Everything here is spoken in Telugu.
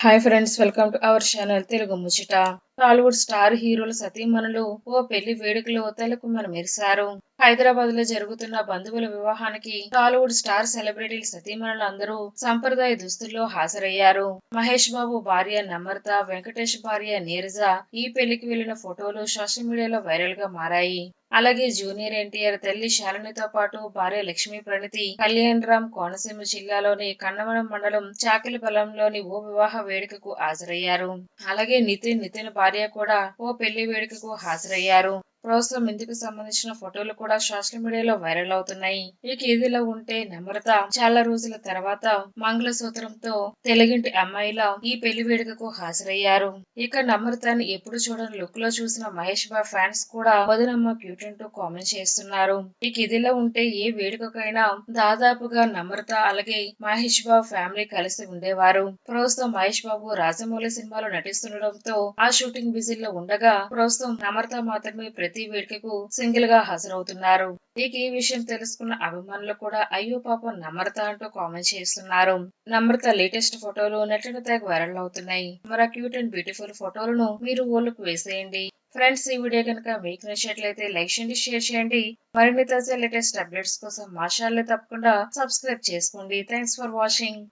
Hi friends, welcome to our channel Telugu ముచ్చట. టాలీవుడ్ స్టార్ హీరోల సతీమణులు ఓ పెళ్లి వేడుకలో తలకుమ్మన మెరిశారు. హైదరాబాద్ లో జరుగుతున్న బంధువుల వివాహానికి టాలీవుడ్ స్టార్ సెలబ్రిటీల సతీమణులు అందరూ సంప్రదాయ దుస్తుల్లో హాజరయ్యారు. మహేష్ బాబు భార్య నమ్రత, వెంకటేష్ భార్య నీరజ ఈ పెళ్లికి వెళ్లిన ఫోటోలు సోషల్ మీడియాలో వైరల్ గా మారాయి. అలాగే జూనియర్ ఎన్టీఆర్ తల్లి శాలినితో పాటు భార్య లక్ష్మీ ప్రణతి కళ్యాణ్ రామ్ కోనసీమ జిల్లాలోని కన్నవరం మండలం చాకిలిపల్లంలోని ఓ వివాహ వేడుకకు హాజరయ్యారు. అలాగే నితిన్ భార్య కూడా ఓ పెళ్లి వేడుకకు హాజరయ్యారు. ప్రస్తుతం ఇందుకు సంబంధించిన ఫోటోలు కూడా సోషల్ మీడియాలో వైరల్ అవుతున్నాయి. ఇక ఇదిలా ఉంటే నమ్రత చాలా రోజుల తర్వాత మంగళసూత్రంతో తెలుగింటి అమ్మాయిలా ఈ పెళ్లి వేడుకకు హాజరయ్యారు. ఇక నమ్రతని ఎప్పుడు చూడని లుక్ లో చూసిన మహేష్ బాబు ఫ్యాన్స్ కూడా వదినమ్మ క్యూట్ అంటూ కామెంట్ చేస్తున్నారు. ఇక ఇదిలా ఉంటే ఏ వేడుకకైనా దాదాపుగా నమ్రత అలాగే మహేష్ బాబు ఫ్యామిలీ కలిసి ఉండేవారు. ప్రస్తుతం మహేష్ బాబు రాజమౌళి సినిమాలో నటిస్తుండటంతో ఆ షూటింగ్ బిజీలో ఉండగా ప్రస్తుతం నమ్రత మాత్రమే ప్రతి వేడుకకు సింగిల్ గా హాజరవుతున్నారు. ఇక ఈ విషయం తెలుసుకున్న అభిమానులు కూడా అయ్యో పాపం నమ్రత అంటూ కామెంట్ చేస్తున్నారు. నమ్రత లేటెస్ట్ ఫోటోలు నెట్టిన తెగ వైరల్ అవుతున్నాయి. మరి క్యూట్ అండ్ బ్యూటిఫుల్ ఫోటోలను మీరు ఓళ్ళకు వేసేయండి. ఫ్రెండ్స్, ఈ వీడియో కనుక మీకు నచ్చినట్లయితే లైక్ చేయండి, షేర్ చేయండి. మరిన్ని తాజా లేటెస్ట్ అప్డేట్స్ కోసం మా ఛానల్ తప్పకుండా సబ్స్క్రైబ్ చేసుకోండి. Thanks for watching.